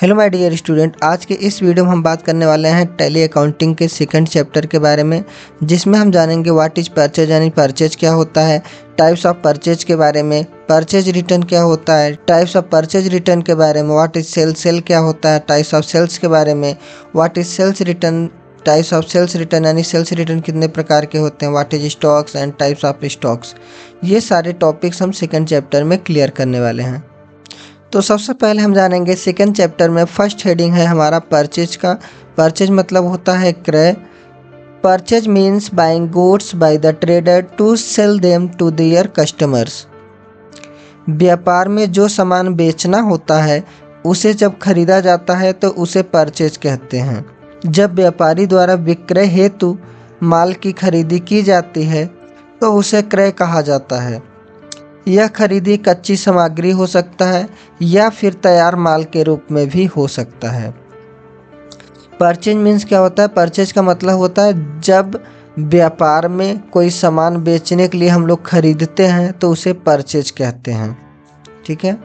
Hello my dear student, आज के इस वीडियो में हम बात करने वाले हैं टैली अकाउंटिंग के सेकंड चैप्टर के बारे में, जिसमें हम जानेंगे व्हाट इज़ परचेज यानी परचेज क्या होता है, टाइप्स ऑफ परचेज के बारे में, परचेज रिटर्न क्या होता है, टाइप्स ऑफ परचेज रिटर्न के बारे में, व्हाट इज़ सेल, सेल क्या होता है, टाइप्स ऑफ सेल्स के बारे में, what is sales return, types of sales return यानी सेल्स रिटर्न कितने प्रकार के होते हैं, what is stocks and types of stocks. ये सारे टॉपिक्स हम सेकंड चैप्टर में क्लियर करने वाले हैं। तो सबसे पहले हम जानेंगे सेकंड चैप्टर में फर्स्ट हेडिंग है हमारा परचेज का। परचेज मतलब होता है क्रय। Purchase means buying goods by the trader to sell them to their customers. व्यापार में जो सामान बेचना होता है उसे जब खरीदा जाता है तो उसे परचेज कहते हैं। जब व्यापारी द्वारा विक्रय हेतु माल की खरीदी की जाती है तो उसे क्रय कहा जाता है। यह खरीदी कच्ची सामग्री हो सकता है या फिर तैयार माल के रूप में भी हो सकता है। परचेज मीन्स क्या होता है? परचेज का मतलब होता है जब व्यापार में कोई सामान बेचने के लिए हम लोग खरीदते हैं तो उसे परचेज कहते हैं। ठीक है,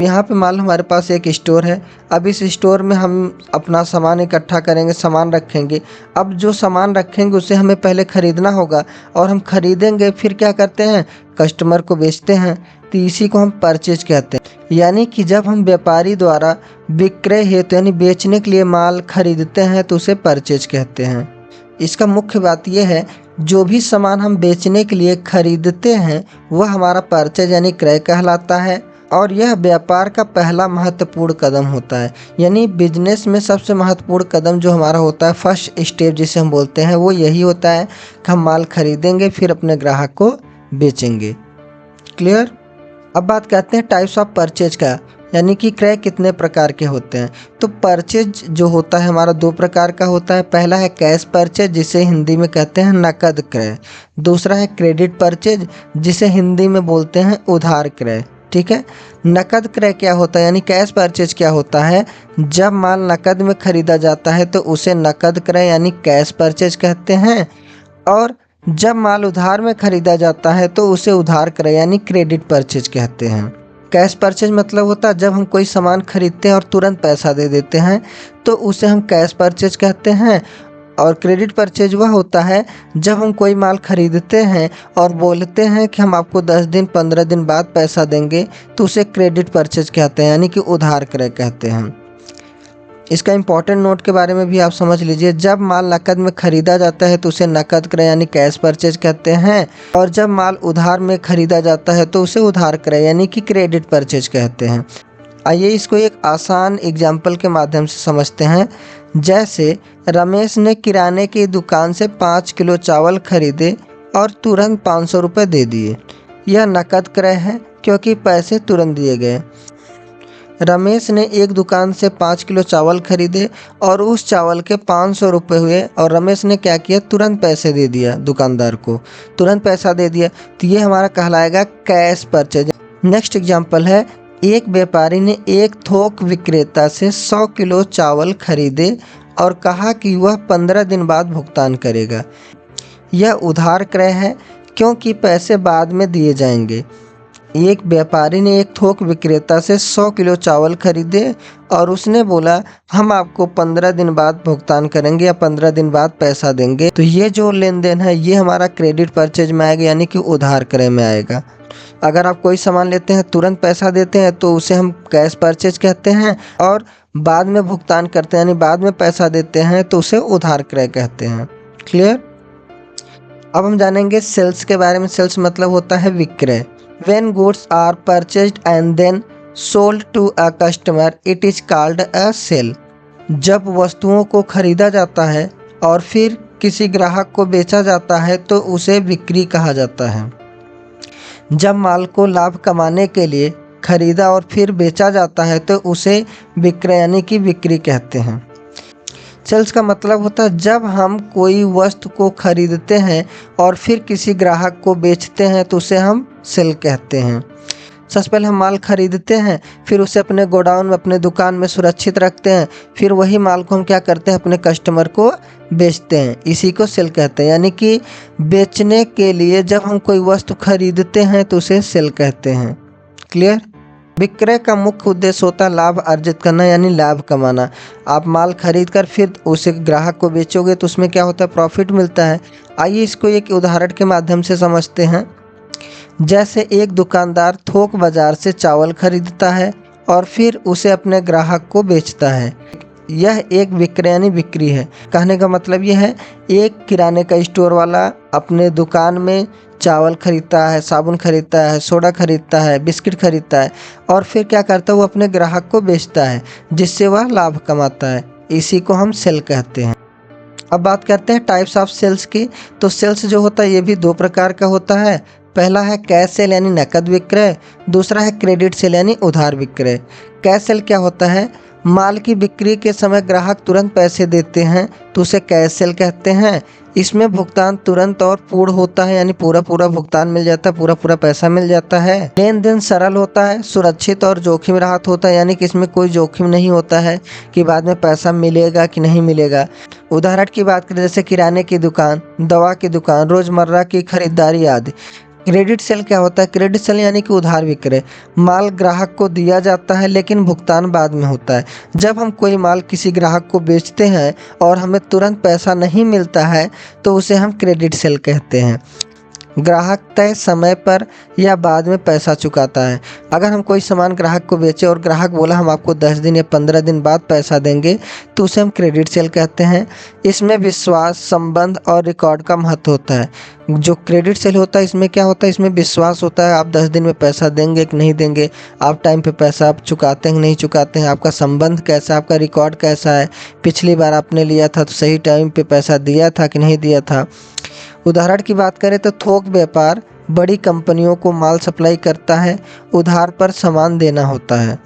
यहाँ पे मान लो हमारे पास एक स्टोर है। अब इस स्टोर में हम अपना सामान इकट्ठा करेंगे, सामान रखेंगे। अब जो सामान रखेंगे उसे हमें पहले ख़रीदना होगा और हम खरीदेंगे, फिर क्या करते हैं, कस्टमर को बेचते हैं। तो इसी को हम परचेज कहते हैं। यानी कि जब हम व्यापारी द्वारा विक्रय हेतु यानी बेचने के लिए माल खरीदते हैं तो उसे परचेज कहते हैं। इसका मुख्य बात यह है, जो भी सामान हम बेचने के लिए खरीदते हैं वह हमारा परचेज यानी क्रय कहलाता है और यह व्यापार का पहला महत्वपूर्ण कदम होता है। यानी बिजनेस में सबसे महत्वपूर्ण कदम जो हमारा होता है, फर्स्ट स्टेप जिसे हम बोलते हैं, वो यही होता है कि हम माल खरीदेंगे फिर अपने ग्राहक को बेचेंगे। क्लियर? अब बात करते हैं टाइप्स ऑफ परचेज का, यानी कि क्रय कितने प्रकार के होते हैं। तो परचेज जो होता है हमारा दो प्रकार का होता है। पहला है कैश परचेज, जिसे हिंदी में कहते हैं नकद क्रय। दूसरा है क्रेडिट परचेज, जिसे हिंदी में बोलते हैं उधार क्रय। ठीक है, नकद क्रय क्या होता है यानी कैश परचेज क्या होता है? जब माल नकद में खरीदा जाता है तो उसे नकद क्रय यानी कैश परचेज कहते हैं, और जब माल उधार में खरीदा जाता है तो उसे उधार क्रय यानी क्रेडिट परचेज कहते हैं। कैश परचेज मतलब होता है जब हम कोई सामान खरीदते हैं और तुरंत पैसा दे देते हैं तो उसे हम कैश परचेज कहते हैं। और क्रेडिट परचेज वह होता है जब हम कोई माल खरीदते हैं और बोलते हैं कि हम आपको 10 दिन 15 दिन बाद पैसा देंगे तो उसे क्रेडिट परचेज कहते हैं, यानी कि उधार क्रय कहते हैं। इसका इम्पोर्टेंट नोट के बारे में भी आप समझ लीजिए। जब माल नकद में खरीदा जाता है तो उसे नकद क्रय यानी कैश परचेज कहते हैं, और जब माल उधार में खरीदा जाता है तो उसे उधार क्रय यानी कि क्रेडिट परचेज कहते हैं। आइए इसको एक आसान एग्जाम्पल के माध्यम से समझते हैं। जैसे रमेश ने किराने की दुकान से 5 किलो चावल खरीदे और तुरंत 500 रुपये दे दिए। यह नकद क्रय है क्योंकि पैसे तुरंत दिए गए। रमेश ने एक दुकान से 5 किलो चावल खरीदे और उस चावल के 500 रुपये हुए और रमेश ने क्या किया, तुरंत पैसे दे दिया दुकानदार को, तुरंत पैसा दे दिया। तो ये हमारा कहलाएगा कैश परचेज। नेक्स्ट एग्जाम्पल है, एक व्यापारी ने एक थोक विक्रेता से 100 किलो चावल खरीदे और कहा कि वह 15 दिन बाद भुगतान करेगा। यह उधार क्रय है क्योंकि पैसे बाद में दिए जाएंगे। एक व्यापारी ने एक थोक विक्रेता से 100 किलो चावल खरीदे और उसने बोला हम आपको 15 दिन बाद भुगतान करेंगे या 15 दिन बाद पैसा देंगे। तो ये जो लेन देन है ये हमारा क्रेडिट परचेज में आएगा, यानी कि उधार क्रय में आएगा। अगर आप कोई सामान लेते हैं तुरंत पैसा देते हैं तो उसे हम कैश परचेज कहते हैं, और बाद में भुगतान करते हैं यानी बाद में पैसा देते हैं तो उसे उधार क्रय कहते हैं। क्लियर? अब हम जानेंगे सेल्स के बारे में। सेल्स मतलब होता है विक्रय। When goods are purchased and then sold to a customer, it is called a sale. जब वस्तुओं को खरीदा जाता है और फिर किसी ग्राहक को बेचा जाता है तो उसे बिक्री कहा जाता है। जब माल को लाभ कमाने के लिए खरीदा और फिर बेचा जाता है तो उसे विक्रय यानी कि बिक्री कहते हैं। सेल्स का मतलब होता है जब हम कोई वस्तु को खरीदते हैं और फिर किसी ग्राहक को बेचते हैं तो उसे हम सेल कहते हैं। सबसे पहले हम माल खरीदते हैं, फिर उसे अपने गोडाउन में अपने दुकान में सुरक्षित रखते हैं, फिर वही माल को हम क्या करते हैं, अपने कस्टमर को बेचते हैं। इसी को सेल कहते हैं। यानी कि बेचने के लिए जब हम कोई वस्तु खरीदते हैं तो उसे सेल कहते हैं। क्लियर? विक्रय का मुख्य उद्देश्य होता है लाभ अर्जित करना यानी लाभ कमाना। आप माल खरीद कर फिर उसे ग्राहक को बेचोगे तो उसमें क्या होता है, प्रॉफिट मिलता है। आइए इसको एक उदाहरण के माध्यम से समझते हैं। जैसे एक दुकानदार थोक बाजार से चावल खरीदता है और फिर उसे अपने ग्राहक को बेचता है। यह एक विक्रय यानी बिक्री है। कहने का मतलब यह है, एक किराने का स्टोर वाला अपने दुकान में चावल खरीदता है, साबुन खरीदता है, सोडा खरीदता है, बिस्किट खरीदता है और फिर क्या करता है, वो अपने ग्राहक को बेचता है जिससे वह लाभ कमाता है। इसी को हम सेल कहते हैं। अब बात करते हैं टाइप्स ऑफ सेल्स की। तो सेल्स जो होता है ये भी दो प्रकार का होता है। पहला है कैश सेल यानी नकद विक्रय, दूसरा है क्रेडिट सेल यानी उधार विक्रय। कैश सेल क्या होता है, माल की बिक्री के समय ग्राहक तुरंत पैसे देते हैं तो उसे कैश सेल कहते हैं। इसमें भुगतान तुरंत और पूर्ण होता है यानी पूरा भुगतान मिल जाता है, पूरा पैसा मिल जाता है। लेन देन सरल होता है, सुरक्षित और जोखिम रहित होता है यानी कि इसमें कोई जोखिम नहीं होता है कि बाद में पैसा मिलेगा कि नहीं मिलेगा। उदाहरण की बात करें जैसे किराने की दुकान, दवा की दुकान, रोजमर्रा की खरीदारी आदि। क्रेडिट सेल क्या होता है, क्रेडिट सेल यानी कि उधार विक्रय। माल ग्राहक को दिया जाता है लेकिन भुगतान बाद में होता है। जब हम कोई माल किसी ग्राहक को बेचते हैं और हमें तुरंत पैसा नहीं मिलता है तो उसे हम क्रेडिट सेल कहते हैं। ग्राहक तय समय पर या बाद में पैसा चुकाता है। अगर हम कोई सामान ग्राहक को बेचे और ग्राहक बोला हम आपको 10 दिन या 15 दिन बाद पैसा देंगे तो उसे हम क्रेडिट सेल कहते हैं। इसमें विश्वास, संबंध और रिकॉर्ड का महत्व होता है। जो क्रेडिट सेल होता है इसमें क्या होता है, इसमें विश्वास होता है, आप 10 दिन में पैसा देंगे कि नहीं देंगे, आप टाइम पे पैसा आप चुकाते हैं कि नहीं चुकाते हैं, आपका संबंध कैसा है, आपका रिकॉर्ड कैसा है, पिछली बार आपने लिया था तो सही टाइम पे पैसा दिया था कि नहीं दिया था। उदाहरण की बात करें तो थोक व्यापार बड़ी कंपनियों को माल सप्लाई करता है, उधार पर सामान देना होता है।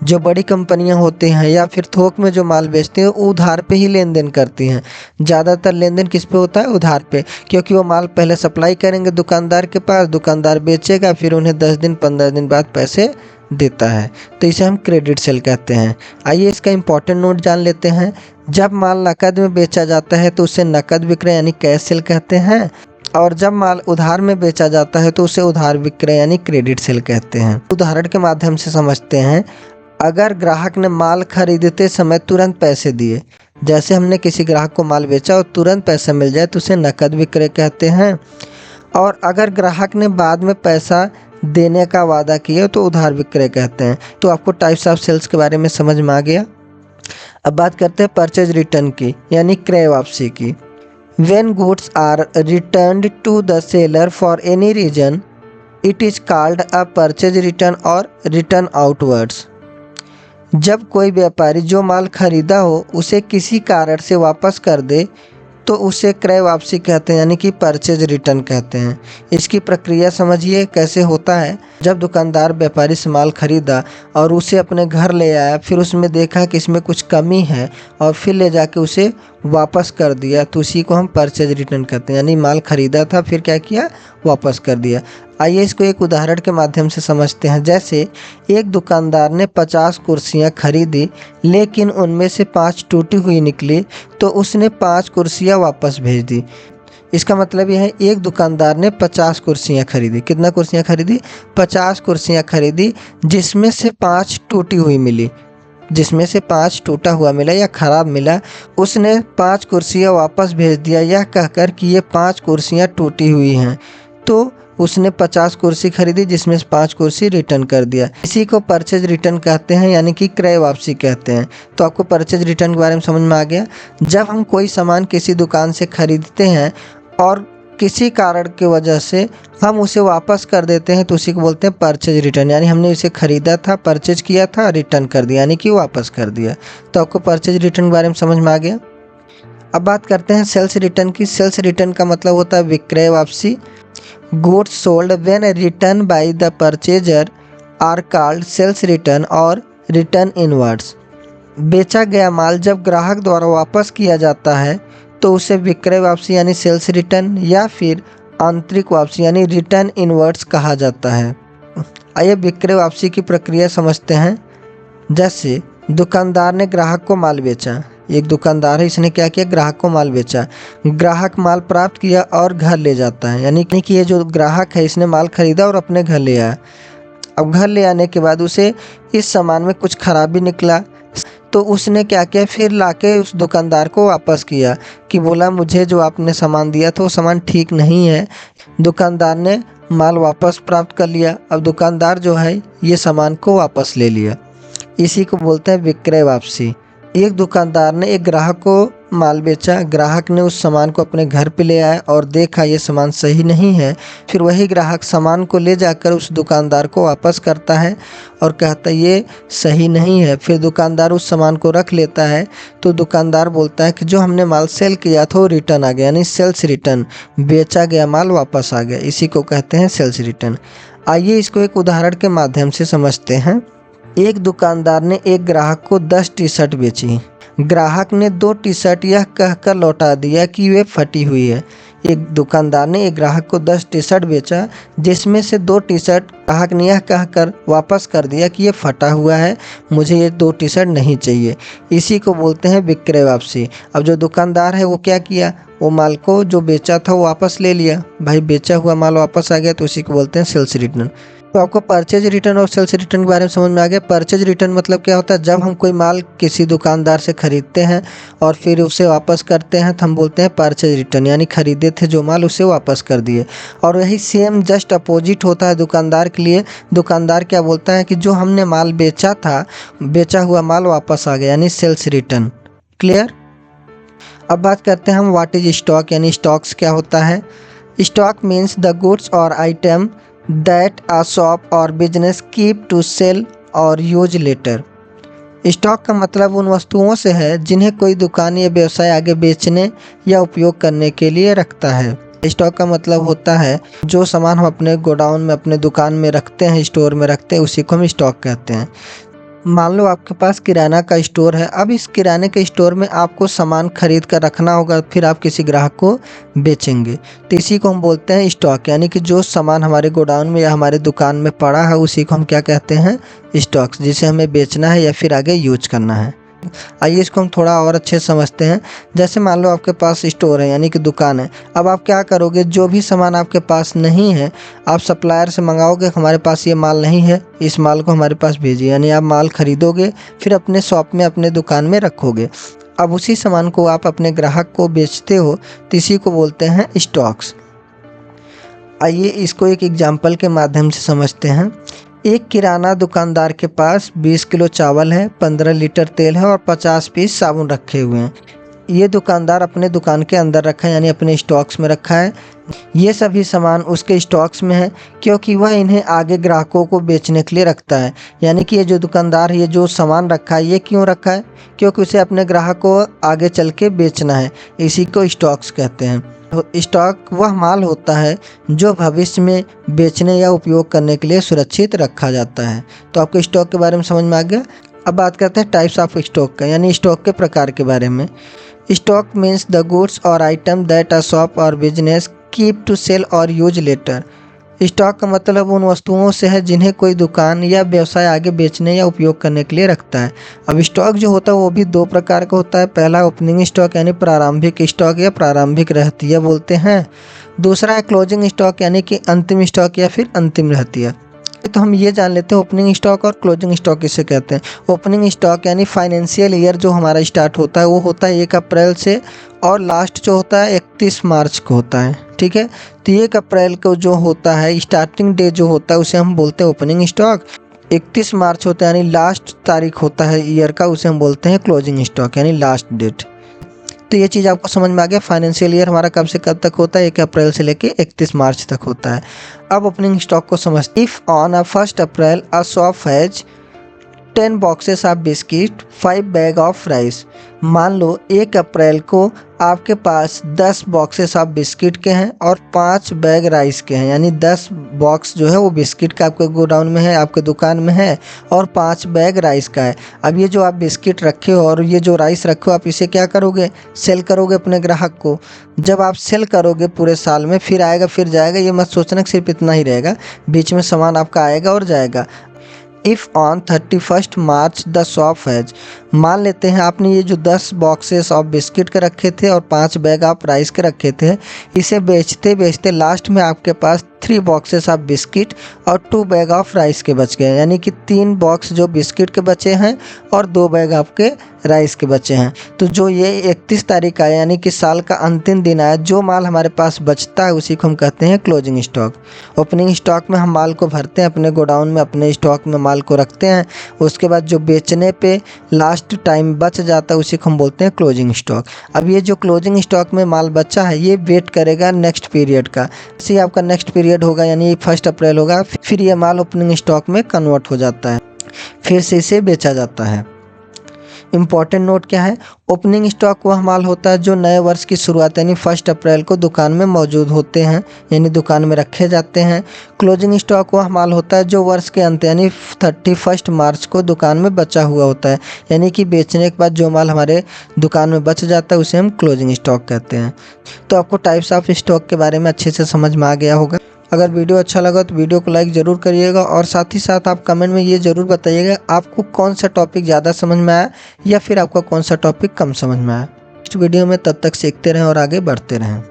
जो बड़ी कंपनियां होती हैं या फिर थोक में जो माल बेचते हैं वो उधार पे ही लेन देन करती हैं। ज़्यादातर लेन देन किस पे होता है, उधार पे, क्योंकि वो माल पहले सप्लाई करेंगे दुकानदार के पास, दुकानदार बेचेगा, फिर उन्हें 10 दिन 15 दिन बाद पैसे देता है। तो इसे हम क्रेडिट सेल कहते हैं। आइए इसका इम्पोर्टेंट नोट जान लेते हैं। जब माल नकद में बेचा जाता है तो उसे नकद विक्रय यानी कैश सेल कहते हैं, और जब माल उधार में बेचा जाता है तो उसे उधार विक्रय यानी क्रेडिट सेल कहते हैं। उदाहरण के माध्यम से समझते हैं। अगर ग्राहक ने माल खरीदते समय तुरंत पैसे दिए, जैसे हमने किसी ग्राहक को माल बेचा और तुरंत पैसा मिल जाए तो उसे नकद विक्रय कहते हैं। और अगर ग्राहक ने बाद में पैसा देने का वादा किया तो उधार विक्रय कहते हैं। तो आपको टाइप्स ऑफ सेल्स के बारे में समझ में आ गया। अब बात करते हैं परचेज रिटर्न की यानी क्रय वापसी की। When goods are returned to the seller for any reason, it is called a purchase return or return outwards. जब कोई व्यापारी जो माल खरीदा हो उसे किसी कारण से वापस कर दे तो उसे क्रय वापसी कहते हैं यानी कि परचेज रिटर्न कहते हैं। इसकी प्रक्रिया समझिए कैसे होता है। जब दुकानदार व्यापारी से माल खरीदा और उसे अपने घर ले आया, फिर उसमें देखा कि इसमें कुछ कमी है और फिर ले जाके उसे वापस कर दिया तो उसी को हम परचेज रिटर्न कहते हैं। यानी माल खरीदा था फिर क्या किया, वापस कर दिया। आइए इसको एक उदाहरण के माध्यम से समझते हैं। जैसे एक दुकानदार ने 50 कुर्सियां खरीदी लेकिन उनमें से 5 टूटी हुई निकली तो उसने 5 कुर्सियां वापस भेज दी। इसका मतलब यह है एक दुकानदार ने 50 कुर्सियां खरीदी। कितना कुर्सियां खरीदी, 50 कुर्सियां खरीदी, जिसमें से 5 टूटी हुई मिली, जिसमें से 5 टूटा हुआ मिला या ख़राब मिला। उसने 5 कुर्सियां वापस भेज दिया यह कहकर कि ये 5 कुर्सियां टूटी हुई हैं। तो उसने 50 कुर्सी खरीदी जिसमें से 5 कुर्सी रिटर्न कर दिया। इसी को परचेज रिटर्न कहते हैं यानी कि क्रय वापसी कहते हैं। तो आपको परचेज रिटर्न के बारे में समझ में आ गया। जब हम कोई सामान किसी दुकान से खरीदते हैं और किसी कारण की वजह से हम उसे वापस कर देते हैं तो उसी को बोलते हैं परचेज रिटर्न। यानी हमने इसे खरीदा था, परचेज किया था, रिटर्न कर दिया यानी कि वापस कर दिया। तो आपको परचेज रिटर्न के बारे में समझ में आ गया। अब बात करते हैं सेल्स रिटर्न की। सेल्स रिटर्न का मतलब होता है विक्रय वापसी। Goods sold when returned by the purchaser are called sales return और return inwards। बेचा गया माल जब ग्राहक द्वारा वापस किया जाता है तो उसे विक्रय वापसी यानी सेल्स रिटर्न या फिर आंतरिक वापसी यानी रिटर्न इनवर्ड्स कहा जाता है। आइए विक्रय वापसी की प्रक्रिया समझते हैं। जैसे दुकानदार ने ग्राहक को माल बेचा। एक दुकानदार है, इसने क्या किया, ग्राहक को माल बेचा। ग्राहक माल प्राप्त किया और घर ले जाता है, यानी कि ये जो ग्राहक है इसने माल खरीदा और अपने घर ले आया। अब घर ले आने के बाद उसे इस सामान में कुछ खराबी निकला, तो उसने क्या किया, फिर लाके उस दुकानदार को वापस किया कि बोला मुझे जो आपने सामान दिया था वो सामान ठीक नहीं है। दुकानदार ने माल वापस प्राप्त कर लिया। अब दुकानदार जो है ये सामान को वापस ले लिया। इसी को बोलते हैं विक्रय वापसी। एक दुकानदार ने एक ग्राहक को माल बेचा, ग्राहक ने उस सामान को अपने घर पे ले आया और देखा ये सामान सही नहीं है। फिर वही ग्राहक सामान को ले जाकर उस दुकानदार को वापस करता है और कहता है ये सही नहीं है। फिर दुकानदार उस सामान को रख लेता है, तो दुकानदार बोलता है कि जो हमने माल सेल किया था वो रिटर्न आ गया, यानी सेल्स रिटर्न, बेचा गया माल वापस आ गया। इसी को कहते हैं सेल्स रिटर्न। आइए इसको एक उदाहरण के माध्यम से समझते हैं। एक दुकानदार ने एक ग्राहक को 10 टी शर्ट बेची। ग्राहक ने 2 टी शर्ट यह कहकर लौटा दिया कि वे फटी हुई है। एक दुकानदार ने एक ग्राहक को 10 टी शर्ट बेचा, जिसमें से 2 टी शर्ट ग्राहक ने यह कहकर वापस कर दिया कि ये फटा हुआ है, मुझे ये 2 टी शर्ट नहीं चाहिए। इसी को बोलते हैं विक्रय वापसी। अब जो दुकानदार है वो क्या किया, वो माल को जो बेचा था वो वापस ले लिया। भाई बेचा हुआ माल वापस आ गया, तो इसी को बोलते हैं सेल्स रिटर्न। तो आपको परचेज रिटर्न और सेल्स रिटर्न के बारे में समझ में आ गया। परचेज रिटर्न मतलब क्या होता है, जब हम कोई माल किसी दुकानदार से खरीदते हैं और फिर उसे वापस करते हैं तो हम बोलते हैं परचेज रिटर्न, यानी खरीदे थे जो माल उसे वापस कर दिए। और यही सेम जस्ट अपोजिट होता है दुकानदार के लिए। दुकानदार क्या बोलता है कि जो हमने माल बेचा था, बेचा हुआ माल वापस आ गया, यानी सेल्स रिटर्न। क्लियर। अब बात करते हैं हम व्हाट इज स्टॉक, यानी स्टॉक्स क्या होता है। स्टॉक मीन्स द गुड्स और item that a shop or business keep to sell or use later। Stock का मतलब उन वस्तुओं से है जिन्हें कोई दुकान या व्यवसाय आगे बेचने या उपयोग करने के लिए रखता है। स्टॉक का मतलब होता है जो सामान हम अपने गोडाउन में, अपने दुकान में रखते हैं, स्टोर में रखते हैं, उसी को हम स्टॉक कहते हैं। मान लो आपके पास किराना का स्टोर है। अब इस किराने के स्टोर में आपको सामान खरीद कर रखना होगा, फिर आप किसी ग्राहक को बेचेंगे, तो इसी को हम बोलते हैं स्टॉक। यानी कि जो सामान हमारे गोडाउन में या हमारे दुकान में पड़ा है उसी को हम क्या कहते हैं, स्टॉक्स, जिसे हमें बेचना है या फिर आगे यूज करना है। आइए इसको हम थोड़ा और अच्छे समझते हैं। जैसे मान लो आपके पास स्टोर है, यानी कि दुकान है। अब आप क्या करोगे, जो भी सामान आपके पास नहीं है आप सप्लायर से मंगाओगे, हमारे पास ये माल नहीं है, इस माल को हमारे पास भेजिए। यानी आप माल खरीदोगे, फिर अपने शॉप में, अपने दुकान में रखोगे। अब उसी सामान को आप अपने ग्राहक को बेचते हो, तो इसी को बोलते हैं स्टॉक्स। आइए इसको एक एग्जाम्पल के माध्यम से समझते हैं। एक किराना दुकानदार के पास 20 किलो चावल है, 15 लीटर तेल है और 50 पीस साबुन रखे हुए हैं। ये दुकानदार अपने दुकान के अंदर रखा है, यानी अपने स्टॉक्स में रखा है। ये सभी सामान उसके स्टॉक्स में है क्योंकि वह इन्हें आगे ग्राहकों को बेचने के लिए रखता है। यानी कि ये जो दुकानदार ये जो सामान रखा है, ये क्यों रखा है, क्योंकि उसे अपने ग्राहक को आगे चल के बेचना है। इसी को स्टॉक्स कहते हैं। स्टॉक वह माल होता है जो भविष्य में बेचने या उपयोग करने के लिए सुरक्षित रखा जाता है। तो आपको स्टॉक के बारे में समझ में आ गया। अब बात करते हैं टाइप्स ऑफ स्टॉक का, यानी स्टॉक के प्रकार के बारे में। स्टॉक मीन्स द गुड्स और आइटम दैट अ शॉप और बिजनेस कीप टू सेल और यूज लेटर। स्टॉक का मतलब उन वस्तुओं से है जिन्हें कोई दुकान या व्यवसाय आगे बेचने या उपयोग करने के लिए रखता है। अब स्टॉक जो होता है वो भी 2 प्रकार का होता है। पहला ओपनिंग स्टॉक, यानी प्रारंभिक स्टॉक या प्रारंभिक रहतिया बोलते हैं। दूसरा है क्लोजिंग स्टॉक, यानी कि अंतिम स्टॉक या फिर अंतिम रहतिया। तो हम ये जान लेते हैं ओपनिंग स्टॉक और क्लोजिंग स्टॉक किसे कहते हैं। ओपनिंग स्टॉक यानी फाइनेंशियल ईयर जो हमारा स्टार्ट होता है वो होता है 1 अप्रैल से, और लास्ट जो होता है 31 मार्च को होता है। ठीक है, तो 1 अप्रैल को जो होता है स्टार्टिंग डे जो होता है उसे हम बोलते हैं ओपनिंग स्टॉक। 31 मार्च होता है यानी लास्ट तारीख होता है ईयर का, उसे हम बोलते हैं क्लोजिंग स्टॉक, यानी लास्ट डेट। तो ये चीज़ आपको समझ में आ गया। फाइनेंशियल ईयर हमारा कब से कब तक होता है, 1 अप्रैल से लेके 31 मार्च तक होता है। अब ओपनिंग स्टॉक को समझते। If on a 1 April a shop has 10 boxes of biscuit, 5 bag of rice. मान लो 1 अप्रैल को आपके पास 10 बॉक्सेस ऑफ बिस्किट के हैं और 5 बैग राइस के हैं, यानी 10 बॉक्स जो है वो बिस्किट का आपके गोडाउन में है, आपके दुकान में है, और 5 बैग राइस का है। अब ये जो आप बिस्किट रखे हो और ये जो राइस रखे हो, आप इसे क्या करोगे, सेल करोगे अपने ग्राहक को। जब आप सेल करोगे पूरे साल में, फिर आएगा फिर जाएगा, ये मत सोचना कि सिर्फ इतना ही रहेगा, बीच में सामान आपका आएगा और जाएगा। If on 31 March the shop has, मान लेते हैं आपने ये जो 10 बॉक्सेस ऑफ बिस्किट के रखे थे और 5 बैग ऑफ राइस के रखे थे, इसे बेचते बेचते लास्ट में आपके पास 3 बॉक्सेस ऑफ बिस्किट और 2 बैग ऑफ राइस के बच गए, यानी कि 3 बॉक्स जो बिस्किट के बचे हैं और 2 बैग आपके राइस के बचे हैं। तो जो ये 31 तारीख आया यानी कि साल का अंतिम दिन आया, जो माल हमारे पास बचता है उसी को हम कहते हैं क्लोजिंग स्टॉक। ओपनिंग स्टॉक में हम माल को भरते हैं, अपने गोडाउन में अपने स्टॉक में माल को रखते हैं, उसके बाद जो बेचने पे लास्ट टाइम बच जाता है उसी को हम बोलते हैं क्लोजिंग स्टॉक। अब ये जो क्लोजिंग स्टॉक में माल बचा है ये वेट करेगा नेक्स्ट पीरियड का। जैसे आपका नेक्स्ट पीरियड होगा यानी 1 अप्रैल होगा, फिर ये माल ओपनिंग स्टॉक में कन्वर्ट हो जाता है, फिर से इसे बेचा जाता है। इम्पॉर्टेंट नोट क्या है, ओपनिंग स्टॉक वह माल होता है जो नए वर्ष की शुरुआत यानी 1 अप्रैल को दुकान में मौजूद होते हैं, यानी दुकान में रखे जाते हैं। क्लोजिंग स्टॉक वह माल होता है जो वर्ष के अंत यानी 31 मार्च को दुकान में बचा हुआ होता है, यानी कि बेचने के बाद जो माल हमारे दुकान में बच जाता है उसे हम क्लोजिंग स्टॉक कहते हैं। तो आपको टाइप्स ऑफ स्टॉक के बारे में अच्छे से समझ में आ गया होगा। अगर वीडियो अच्छा लगा तो वीडियो को लाइक ज़रूर करिएगा और साथ ही साथ आप कमेंट में ये ज़रूर बताइएगा आपको कौन सा टॉपिक ज़्यादा समझ में आया या फिर आपको कौन सा टॉपिक कम समझ में आया। नेक्स्ट वीडियो में तब तक सीखते रहें और आगे बढ़ते रहें।